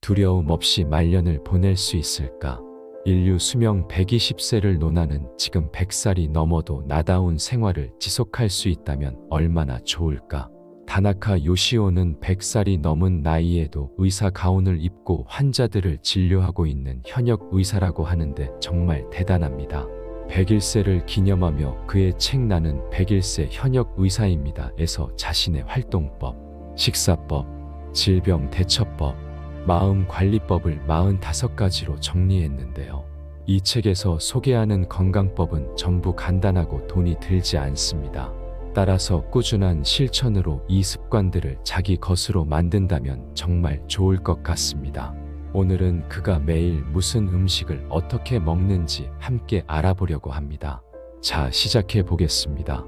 두려움 없이 말년을 보낼 수 있을까? 인류 수명 120세를 논하는 지금 100살이 넘어도 나다운 생활을 지속할 수 있다면 얼마나 좋을까? 다나카 요시오는 100살이 넘은 나이에도 의사 가운을 입고 환자들을 진료하고 있는 현역 의사라고 하는데 정말 대단합니다. 101세를 기념하며 그의 책 나는 101세 현역 의사입니다 에서 자신의 활동법, 식사법, 질병 대처법, 마음관리법을 45가지로 정리했는데요. 이 책에서 소개하는 건강법은 전부 간단하고 돈이 들지 않습니다. 따라서 꾸준한 실천으로 이 습관들을 자기 것으로 만든다면 정말 좋을 것 같습니다. 오늘은 그가 매일 무슨 음식을 어떻게 먹는지 함께 알아보려고 합니다. 자, 시작해 보겠습니다.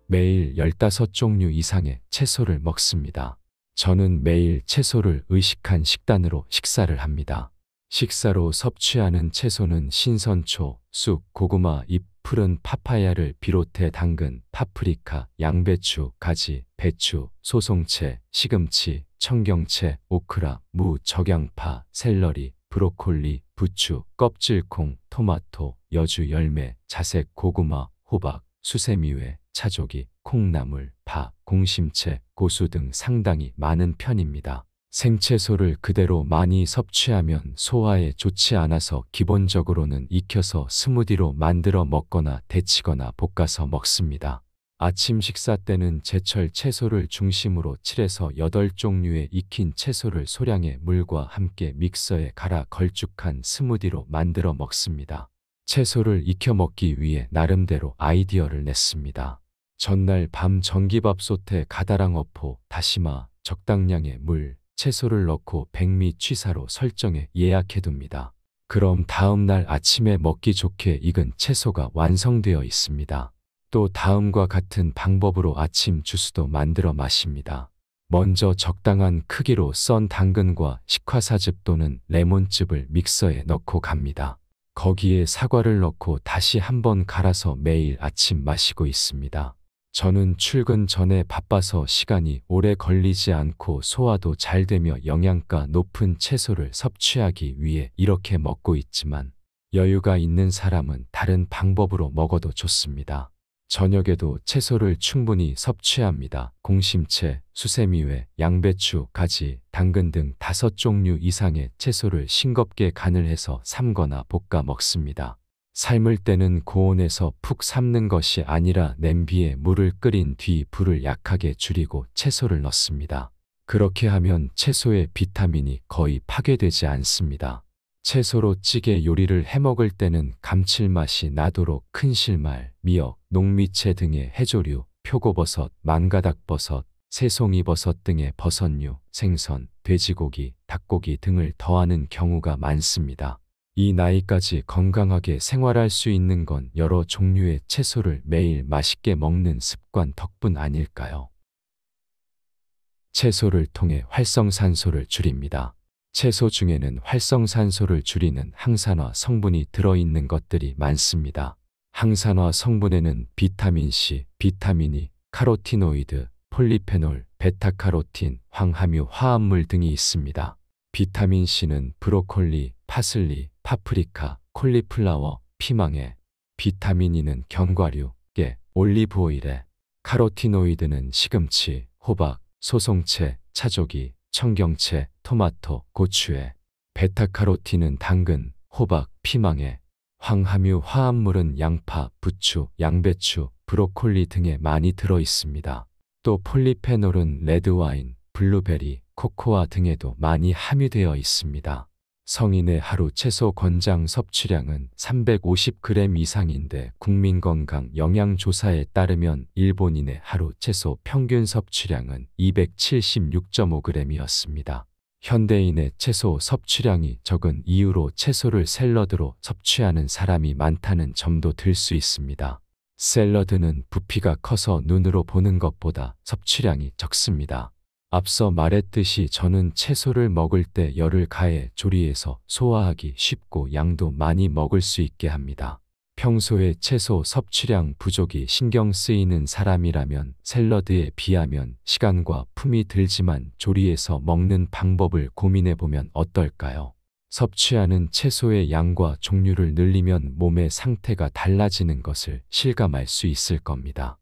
매일 15종류 이상의 채소를 먹습니다. 저는 매일 채소를 의식한 식단으로 식사를 합니다. 식사로 섭취하는 채소는 신선초, 쑥, 고구마, 잎, 푸른 파파야를 비롯해 당근, 파프리카, 양배추, 가지, 배추, 소송채, 시금치, 청경채, 오크라, 무, 적양파, 샐러리, 브로콜리, 부추, 껍질콩, 토마토, 여주 열매, 자색 고구마, 호박, 수세미회, 차조기, 콩나물, 파, 공심채, 고수 등 상당히 많은 편입니다. 생채소를 그대로 많이 섭취하면 소화에 좋지 않아서 기본적으로는 익혀서 스무디로 만들어 먹거나 데치거나 볶아서 먹습니다. 아침 식사 때는 제철 채소를 중심으로 7에서 8종류의 익힌 채소를 소량의 물과 함께 믹서에 갈아 걸쭉한 스무디로 만들어 먹습니다. 채소를 익혀 먹기 위해 나름대로 아이디어를 냈습니다. 전날 밤 전기밥솥에 가다랑 어포, 다시마, 적당량의 물, 채소를 넣고 백미 취사로 설정해 예약해둡니다. 그럼 다음날 아침에 먹기 좋게 익은 채소가 완성되어 있습니다. 또 다음과 같은 방법으로 아침 주스도 만들어 마십니다. 먼저 적당한 크기로 썬 당근과 식화사즙 또는 레몬즙을 믹서에 넣고 갑니다. 거기에 사과를 넣고 다시 한번 갈아서 매일 아침 마시고 있습니다. 저는 출근 전에 바빠서 시간이 오래 걸리지 않고 소화도 잘 되며 영양가 높은 채소를 섭취하기 위해 이렇게 먹고 있지만 여유가 있는 사람은 다른 방법으로 먹어도 좋습니다. 저녁에도 채소를 충분히 섭취합니다. 공심채, 수세미회, 양배추, 가지, 당근 등 5종류 이상의 채소를 싱겁게 간을 해서 삶거나 볶아 먹습니다. 삶을 때는 고온에서 푹 삶는 것이 아니라 냄비에 물을 끓인 뒤 불을 약하게 줄이고 채소를 넣습니다. 그렇게 하면 채소의 비타민이 거의 파괴되지 않습니다. 채소로 찌개 요리를 해먹을 때는 감칠맛이 나도록 큰 실말, 미역, 녹미채 등의 해조류, 표고버섯, 망가닥버섯, 새송이버섯 등의 버섯류, 생선, 돼지고기, 닭고기 등을 더하는 경우가 많습니다. 이 나이까지 건강하게 생활할 수 있는 건 여러 종류의 채소를 매일 맛있게 먹는 습관 덕분 아닐까요? 채소를 통해 활성산소를 줄입니다. 채소 중에는 활성산소를 줄이는 항산화 성분이 들어있는 것들이 많습니다. 항산화 성분에는 비타민C, 비타민 E, 카로티노이드, 폴리페놀, 베타카로틴, 황함유 화합물 등이 있습니다. 비타민C는 브로콜리, 파슬리, 파프리카, 콜리플라워, 피망에, 비타민 E는 견과류, 깨, 올리브오일에, 카로티노이드는 시금치, 호박, 소송채, 차조기, 청경채, 토마토, 고추에, 베타카로틴은 당근, 호박, 피망에, 황함유 화합물은 양파, 부추, 양배추, 브로콜리 등에 많이 들어 있습니다. 또 폴리페놀은 레드와인, 블루베리, 코코아 등에도 많이 함유되어 있습니다. 성인의 하루 채소 권장 섭취량은 350g 이상인데 국민건강영양조사에 따르면 일본인의 하루 채소 평균 섭취량은 276.5g이었습니다. 현대인의 채소 섭취량이 적은 이유로 채소를 샐러드로 섭취하는 사람이 많다는 점도 들 수 있습니다. 샐러드는 부피가 커서 눈으로 보는 것보다 섭취량이 적습니다. 앞서 말했듯이 저는 채소를 먹을 때 열을 가해 조리해서 소화하기 쉽고 양도 많이 먹을 수 있게 합니다. 평소에 채소 섭취량 부족이 신경 쓰이는 사람이라면 샐러드에 비하면 시간과 품이 들지만 조리해서 먹는 방법을 고민해 보면 어떨까요? 섭취하는 채소의 양과 종류를 늘리면 몸의 상태가 달라지는 것을 실감할 수 있을 겁니다.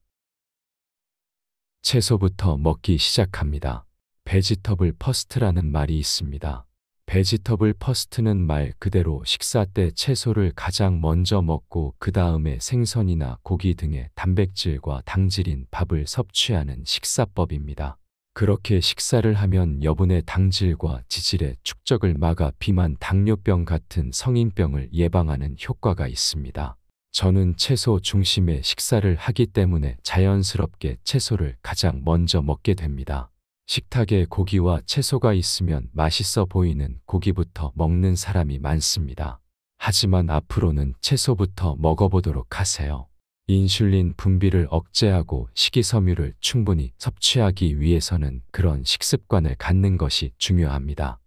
채소부터 먹기 시작합니다. 베지터블 퍼스트라는 말이 있습니다. 베지터블 퍼스트는 말 그대로 식사 때 채소를 가장 먼저 먹고 그 다음에 생선이나 고기 등의 단백질과 당질인 밥을 섭취하는 식사법입니다. 그렇게 식사를 하면 여분의 당질과 지질의 축적을 막아 비만, 당뇨병 같은 성인병을 예방하는 효과가 있습니다. 저는 채소 중심의 식사를 하기 때문에 자연스럽게 채소를 가장 먼저 먹게 됩니다. 식탁에 고기와 채소가 있으면 맛있어 보이는 고기부터 먹는 사람이 많습니다. 하지만 앞으로는 채소부터 먹어보도록 하세요. 인슐린 분비를 억제하고 식이섬유를 충분히 섭취하기 위해서는 그런 식습관을 갖는 것이 중요합니다.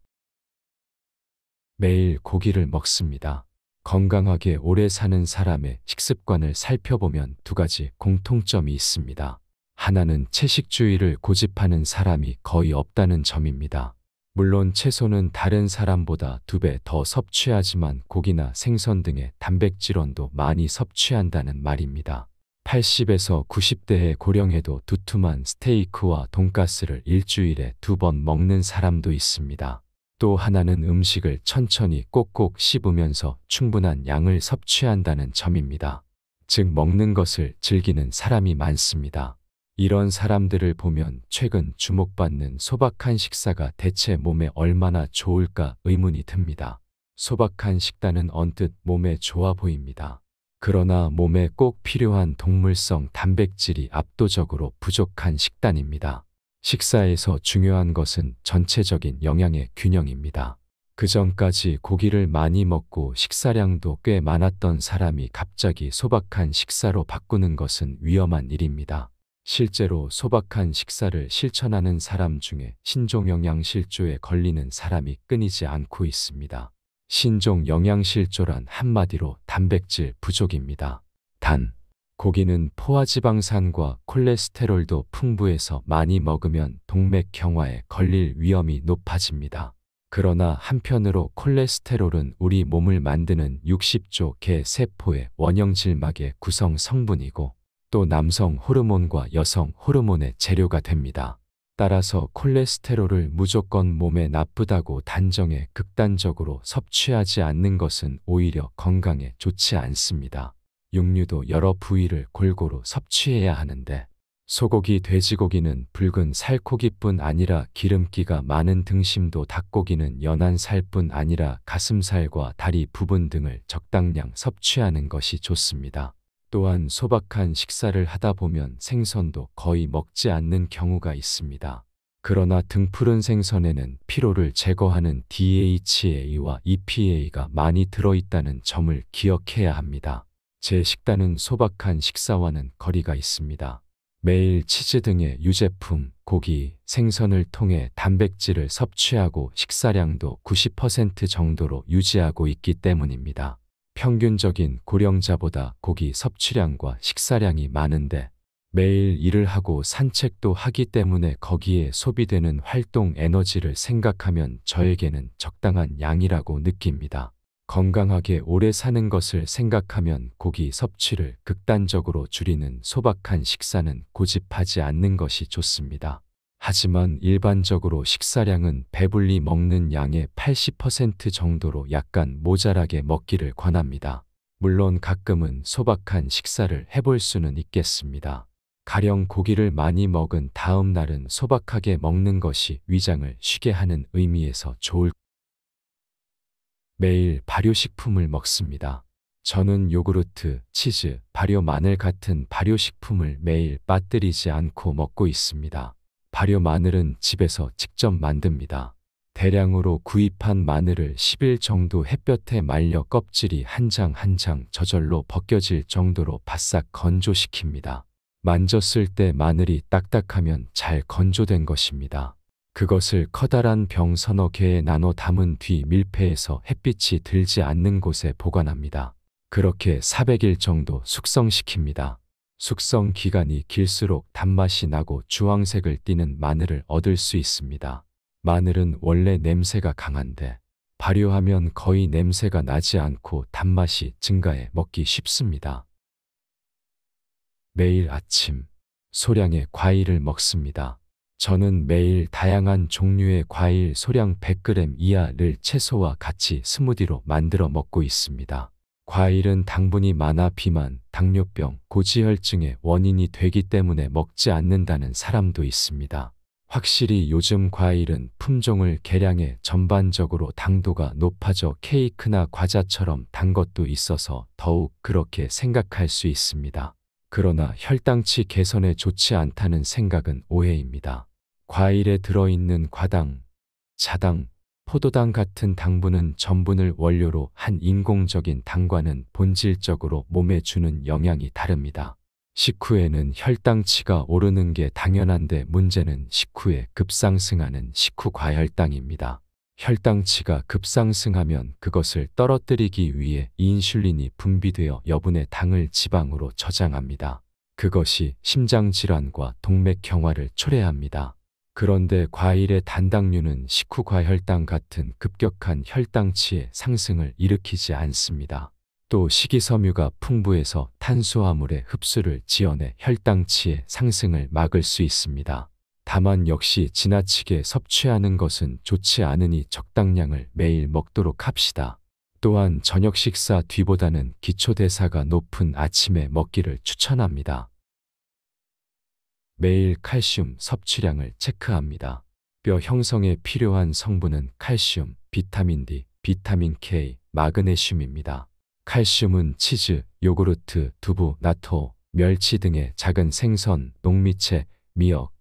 매일 고기를 먹습니다. 건강하게 오래 사는 사람의 식습관을 살펴보면 두 가지 공통점이 있습니다. 하나는 채식주의를 고집하는 사람이 거의 없다는 점입니다. 물론 채소는 다른 사람보다 2배 더 섭취하지만 고기나 생선 등의 단백질원도 많이 섭취한다는 말입니다. 80에서 90대의 고령에도 두툼한 스테이크와 돈가스를 일주일에 2번 먹는 사람도 있습니다. 또 하나는 음식을 천천히 꼭꼭 씹으면서 충분한 양을 섭취한다는 점입니다. 즉 먹는 것을 즐기는 사람이 많습니다. 이런 사람들을 보면 최근 주목받는 소박한 식사가 대체 몸에 얼마나 좋을까 의문이 듭니다. 소박한 식단은 언뜻 몸에 좋아 보입니다. 그러나 몸에 꼭 필요한 동물성 단백질이 압도적으로 부족한 식단입니다. 식사에서 중요한 것은 전체적인 영양의 균형입니다. 그전까지 고기를 많이 먹고 식사량도 꽤 많았던 사람이 갑자기 소박한 식사로 바꾸는 것은 위험한 일입니다. 실제로 소박한 식사를 실천하는 사람 중에 신종영양실조에 걸리는 사람이 끊이지 않고 있습니다. 신종영양실조란 한마디로 단백질 부족입니다. 단, 고기는 포화지방산과 콜레스테롤도 풍부해서 많이 먹으면 동맥경화에 걸릴 위험이 높아집니다. 그러나 한편으로 콜레스테롤은 우리 몸을 만드는 60조 개 세포의 원형질막의 구성 성분이고 또 남성 호르몬과 여성 호르몬의 재료가 됩니다. 따라서 콜레스테롤을 무조건 몸에 나쁘다고 단정해 극단적으로 섭취하지 않는 것은 오히려 건강에 좋지 않습니다. 육류도 여러 부위를 골고루 섭취해야 하는데 소고기, 돼지고기는 붉은 살코기뿐 아니라 기름기가 많은 등심도, 닭고기는 연한 살뿐 아니라 가슴살과 다리 부분 등을 적당량 섭취하는 것이 좋습니다. 또한 소박한 식사를 하다 보면 생선도 거의 먹지 않는 경우가 있습니다. 그러나 등푸른 생선에는 피로를 제거하는 DHA와 EPA가 많이 들어있다는 점을 기억해야 합니다. 제 식단은 소박한 식사와는 거리가 있습니다. 매일 치즈 등의 유제품, 고기, 생선을 통해 단백질을 섭취하고 식사량도 90% 정도로 유지하고 있기 때문입니다. 평균적인 고령자보다 고기 섭취량과 식사량이 많은데 매일 일을 하고 산책도 하기 때문에 거기에 소비되는 활동 에너지를 생각하면 저에게는 적당한 양이라고 느낍니다. 건강하게 오래 사는 것을 생각하면 고기 섭취를 극단적으로 줄이는 소박한 식사는 고집하지 않는 것이 좋습니다. 하지만 일반적으로 식사량은 배불리 먹는 양의 80% 정도로 약간 모자라게 먹기를 권합니다. 물론 가끔은 소박한 식사를 해볼 수는 있겠습니다. 가령 고기를 많이 먹은 다음 날은 소박하게 먹는 것이 위장을 쉬게 하는 의미에서 좋을 매일 발효식품을 먹습니다. 저는 요구르트, 치즈, 발효 마늘 같은 발효식품을 매일 빠뜨리지 않고 먹고 있습니다. 발효 마늘은 집에서 직접 만듭니다. 대량으로 구입한 마늘을 10일 정도 햇볕에 말려 껍질이 한 장 한 장 저절로 벗겨질 정도로 바싹 건조시킵니다. 만졌을 때 마늘이 딱딱하면 잘 건조된 것입니다. 그것을 커다란 병 서너 개에 나눠 담은 뒤 밀폐해서 햇빛이 들지 않는 곳에 보관합니다. 그렇게 400일 정도 숙성시킵니다. 숙성 기간이 길수록 단맛이 나고 주황색을 띠는 마늘을 얻을 수 있습니다. 마늘은 원래 냄새가 강한데 발효하면 거의 냄새가 나지 않고 단맛이 증가해 먹기 쉽습니다. 매일 아침 소량의 과일을 먹습니다. 저는 매일 다양한 종류의 과일 소량 100g 이하를 채소와 같이 스무디로 만들어 먹고 있습니다. 과일은 당분이 많아 비만, 당뇨병, 고지혈증의 원인이 되기 때문에 먹지 않는다는 사람도 있습니다. 확실히 요즘 과일은 품종을 개량해 전반적으로 당도가 높아져 케이크나 과자처럼 단 것도 있어서 더욱 그렇게 생각할 수 있습니다. 그러나 혈당치 개선에 좋지 않다는 생각은 오해입니다. 과일에 들어있는 과당, 자당, 포도당 같은 당분은 전분을 원료로 한 인공적인 당과는 본질적으로 몸에 주는 영향이 다릅니다. 식후에는 혈당치가 오르는 게 당연한데 문제는 식후에 급상승하는 식후 과혈당입니다. 혈당치가 급상승하면 그것을 떨어뜨리기 위해 인슐린이 분비되어 여분의 당을 지방으로 저장합니다. 그것이 심장질환과 동맥경화를 초래합니다. 그런데 과일의 단당류는 식후 과혈당 같은 급격한 혈당치의 상승을 일으키지 않습니다. 또 식이섬유가 풍부해서 탄수화물의 흡수를 지연해 혈당치의 상승을 막을 수 있습니다. 다만 역시 지나치게 섭취하는 것은 좋지 않으니 적당량을 매일 먹도록 합시다. 또한 저녁 식사 뒤보다는 기초대사가 높은 아침에 먹기를 추천합니다. 매일 칼슘 섭취량을 체크합니다. 뼈 형성에 필요한 성분은 칼슘, 비타민 D, 비타민 K, 마그네슘입니다. 칼슘은 치즈, 요구르트, 두부, 나토, 멸치 등의 작은 생선, 녹미채, 미역,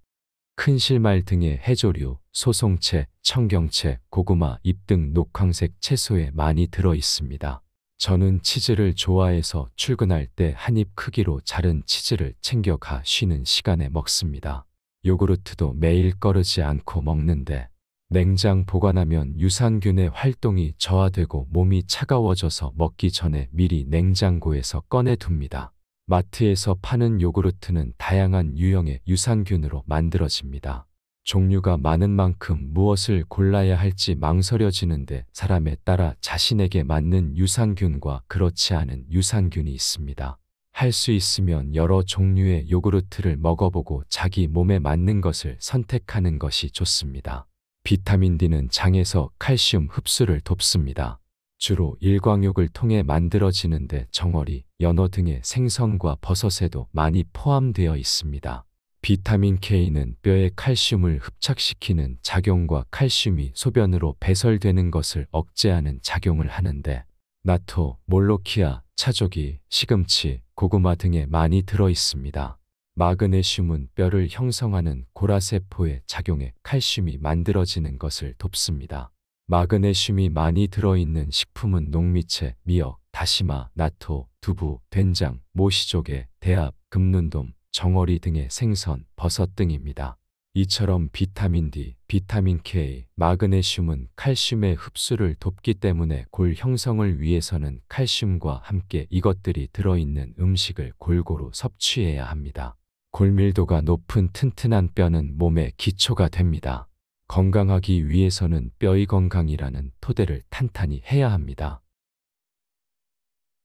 큰 실말 등의 해조류, 소송채, 청경채, 고구마, 잎 등 녹황색 채소에 많이 들어 있습니다. 저는 치즈를 좋아해서 출근할 때 한 입 크기로 자른 치즈를 챙겨가 쉬는 시간에 먹습니다. 요구르트도 매일 꺼르지 않고 먹는데 냉장 보관하면 유산균의 활동이 저하되고 몸이 차가워져서 먹기 전에 미리 냉장고에서 꺼내둡니다. 마트에서 파는 요구르트는 다양한 유형의 유산균으로 만들어집니다. 종류가 많은 만큼 무엇을 골라야 할지 망설여지는데 사람에 따라 자신에게 맞는 유산균과 그렇지 않은 유산균이 있습니다. 할 수 있으면 여러 종류의 요구르트를 먹어보고 자기 몸에 맞는 것을 선택하는 것이 좋습니다. 비타민 D는 장에서 칼슘 흡수를 돕습니다. 주로 일광욕을 통해 만들어지는데 정어리, 연어 등의 생선과 버섯에도 많이 포함되어 있습니다. 비타민 K는 뼈에 칼슘을 흡착시키는 작용과 칼슘이 소변으로 배설되는 것을 억제하는 작용을 하는데 나토, 몰로키아, 차조기, 시금치, 고구마 등에 많이 들어 있습니다. 마그네슘은 뼈를 형성하는 고라세포의 작용에 칼슘이 만들어지는 것을 돕습니다. 마그네슘이 많이 들어있는 식품은 녹미채, 미역, 다시마, 나토, 두부, 된장, 모시조개, 대합, 금눈돔, 정어리 등의 생선, 버섯 등입니다. 이처럼 비타민 D, 비타민 K, 마그네슘은 칼슘의 흡수를 돕기 때문에 골 형성을 위해서는 칼슘과 함께 이것들이 들어있는 음식을 골고루 섭취해야 합니다. 골밀도가 높은 튼튼한 뼈는 몸의 기초가 됩니다. 건강하기 위해서는 뼈의 건강이라는 토대를 탄탄히 해야 합니다.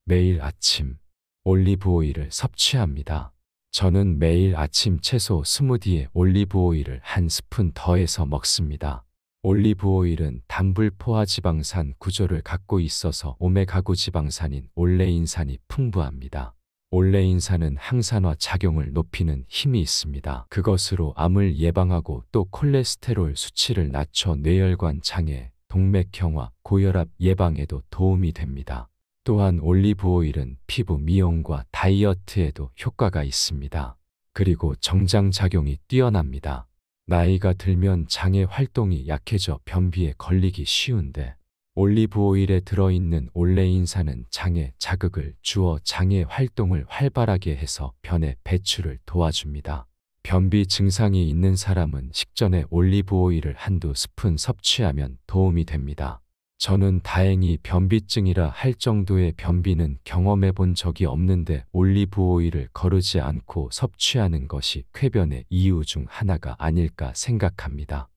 매일 아침 올리브 오일을 섭취합니다. 저는 매일 아침 채소 스무디에 올리브 오일을 한 스푼 더해서 먹습니다. 올리브 오일은 단불포화지방산 구조를 갖고 있어서 오메가9 지방산인 올레인산이 풍부합니다. 올레인산은 항산화 작용을 높이는 힘이 있습니다. 그것으로 암을 예방하고 또 콜레스테롤 수치를 낮춰 뇌혈관 장애, 동맥경화, 고혈압 예방에도 도움이 됩니다. 또한 올리브 오일은 피부 미용과 다이어트에도 효과가 있습니다. 그리고 정장작용이 뛰어납니다. 나이가 들면 장의 활동이 약해져 변비에 걸리기 쉬운데 올리브 오일에 들어있는 올레인산은 장에 자극을 주어 장의 활동을 활발하게 해서 변의 배출을 도와줍니다. 변비 증상이 있는 사람은 식전에 올리브 오일을 한두 스푼 섭취하면 도움이 됩니다. 저는 다행히 변비증이라 할 정도의 변비는 경험해 본 적이 없는데 올리브 오일을 거르지 않고 섭취하는 것이 쾌변의 이유 중 하나가 아닐까 생각합니다.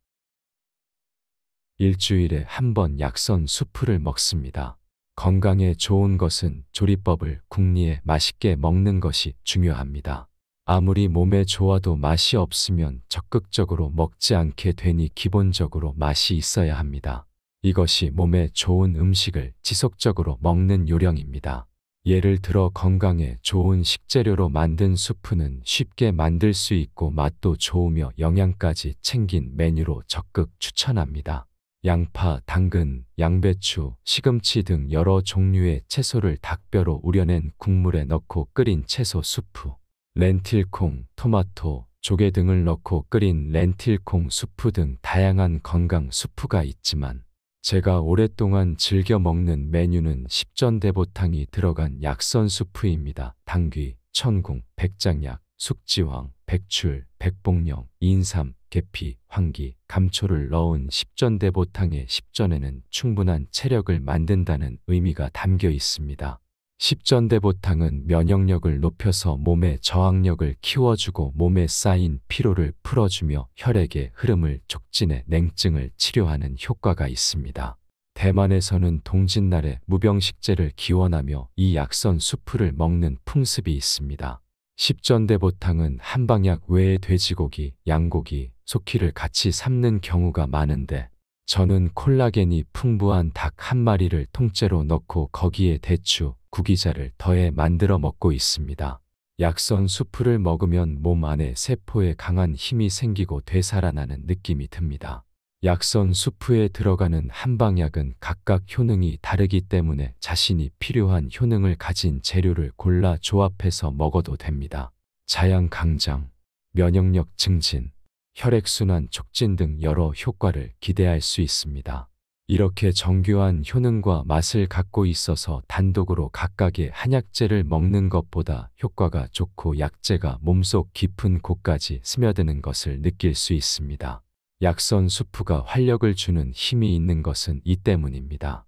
일주일에 한 번 약선 수프를 먹습니다. 건강에 좋은 것은 조리법을 궁리에 맛있게 먹는 것이 중요합니다. 아무리 몸에 좋아도 맛이 없으면 적극적으로 먹지 않게 되니 기본적으로 맛이 있어야 합니다. 이것이 몸에 좋은 음식을 지속적으로 먹는 요령입니다. 예를 들어 건강에 좋은 식재료로 만든 수프는 쉽게 만들 수 있고 맛도 좋으며 영양까지 챙긴 메뉴로 적극 추천합니다. 양파, 당근, 양배추, 시금치 등 여러 종류의 채소를 닭뼈로 우려낸 국물에 넣고 끓인 채소 수프, 렌틸콩, 토마토, 조개 등을 넣고 끓인 렌틸콩 수프 등 다양한 건강 수프가 있지만 제가 오랫동안 즐겨 먹는 메뉴는 십전대보탕이 들어간 약선 수프입니다. 당귀, 천궁, 백장약, 숙지황, 백출, 백봉령, 인삼, 계피, 황기, 감초를 넣은 십전대보탕의 십전에는 충분한 체력을 만든다는 의미가 담겨 있습니다. 십전대보탕은 면역력을 높여서 몸의 저항력을 키워주고 몸에 쌓인 피로를 풀어주며 혈액의 흐름을 촉진해 냉증을 치료하는 효과가 있습니다. 대만에서는 동짓날에 무병식재를 기원하며 이 약선 수프를 먹는 풍습이 있습니다. 십전대보탕은 한방약 외에 돼지고기, 양고기, 소키를 같이 삶는 경우가 많은데 저는 콜라겐이 풍부한 닭 한 마리를 통째로 넣고 거기에 대추, 구기자를 더해 만들어 먹고 있습니다. 약선 수프를 먹으면 몸 안에 세포에 강한 힘이 생기고 되살아나는 느낌이 듭니다. 약선 수프에 들어가는 한방약은 각각 효능이 다르기 때문에 자신이 필요한 효능을 가진 재료를 골라 조합해서 먹어도 됩니다. 자양 강장, 면역력 증진, 혈액순환 촉진 등 여러 효과를 기대할 수 있습니다. 이렇게 정교한 효능과 맛을 갖고 있어서 단독으로 각각의 한약재를 먹는 것보다 효과가 좋고 약재가 몸속 깊은 곳까지 스며드는 것을 느낄 수 있습니다. 약선 수프가 활력을 주는 힘이 있는 것은 이 때문입니다.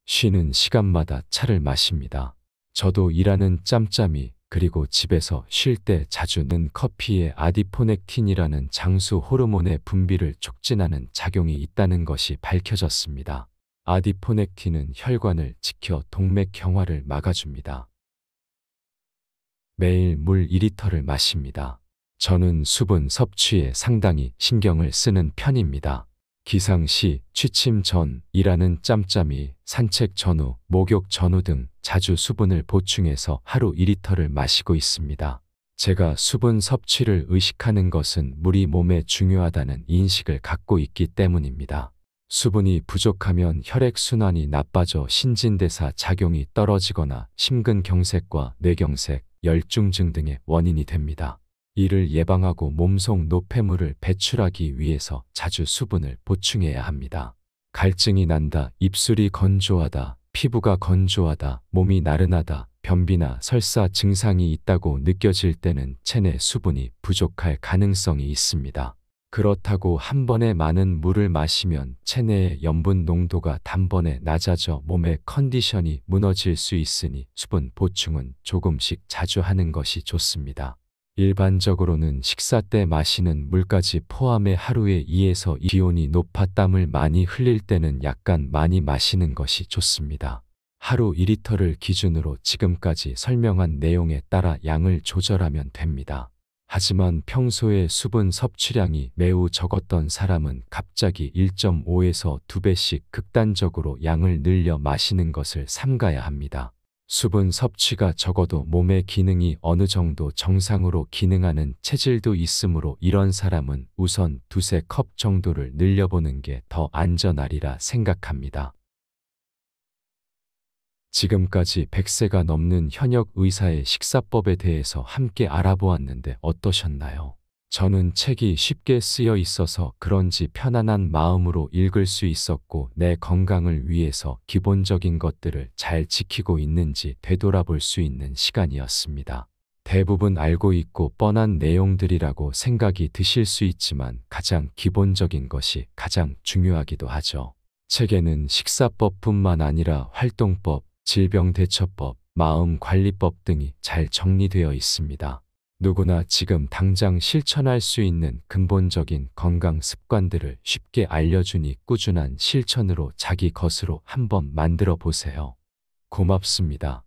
쉬는 시간마다 차를 마십니다. 저도 일하는 짬짬이 그리고 집에서 쉴 때 자주 는 커피에 아디포넥틴이라는 장수 호르몬의 분비를 촉진하는 작용이 있다는 것이 밝혀졌습니다. 아디포넥틴은 혈관을 지켜 동맥 경화를 막아줍니다. 매일 물 2리터를 마십니다. 저는 수분 섭취에 상당히 신경을 쓰는 편입니다. 기상 시, 취침 전, 일하는 짬짬이, 산책 전후, 목욕 전후 등 자주 수분을 보충해서 하루 2리터를 마시고 있습니다. 제가 수분 섭취를 의식하는 것은 물이 몸에 중요하다는 인식을 갖고 있기 때문입니다. 수분이 부족하면 혈액순환이 나빠져 신진대사 작용이 떨어지거나 심근경색과 뇌경색, 열중증 등의 원인이 됩니다. 이를 예방하고 몸속 노폐물을 배출하기 위해서 자주 수분을 보충해야 합니다. 갈증이 난다, 입술이 건조하다, 피부가 건조하다, 몸이 나른하다, 변비나 설사 증상이 있다고 느껴질 때는 체내 수분이 부족할 가능성이 있습니다. 그렇다고 한 번에 많은 물을 마시면 체내의 염분 농도가 단번에 낮아져 몸의 컨디션이 무너질 수 있으니 수분 보충은 조금씩 자주 하는 것이 좋습니다. 일반적으로는 식사 때 마시는 물까지 포함해 하루에 2에서 2 기온이 높아 땀을 많이 흘릴 때는 약간 많이 마시는 것이 좋습니다. 하루 2리터를 기준으로 지금까지 설명한 내용에 따라 양을 조절하면 됩니다. 하지만 평소에 수분 섭취량이 매우 적었던 사람은 갑자기 1.5에서 2배씩 극단적으로 양을 늘려 마시는 것을 삼가야 합니다. 수분 섭취가 적어도 몸의 기능이 어느 정도 정상으로 기능하는 체질도 있으므로 이런 사람은 우선 2~3컵 정도를 늘려보는 게 더 안전하리라 생각합니다. 지금까지 100세가 넘는 현역 의사의 식사법에 대해서 함께 알아보았는데 어떠셨나요? 저는 책이 쉽게 쓰여 있어서 그런지 편안한 마음으로 읽을 수 있었고 내 건강을 위해서 기본적인 것들을 잘 지키고 있는지 되돌아볼 수 있는 시간이었습니다. 대부분 알고 있고 뻔한 내용들이라고 생각이 드실 수 있지만 가장 기본적인 것이 가장 중요하기도 하죠. 책에는 식사법뿐만 아니라 활동법, 질병대처법, 마음관리법 등이 잘 정리되어 있습니다. 누구나 지금 당장 실천할 수 있는 근본적인 건강 습관들을 쉽게 알려주니 꾸준한 실천으로 자기 것으로 한번 만들어 보세요. 고맙습니다.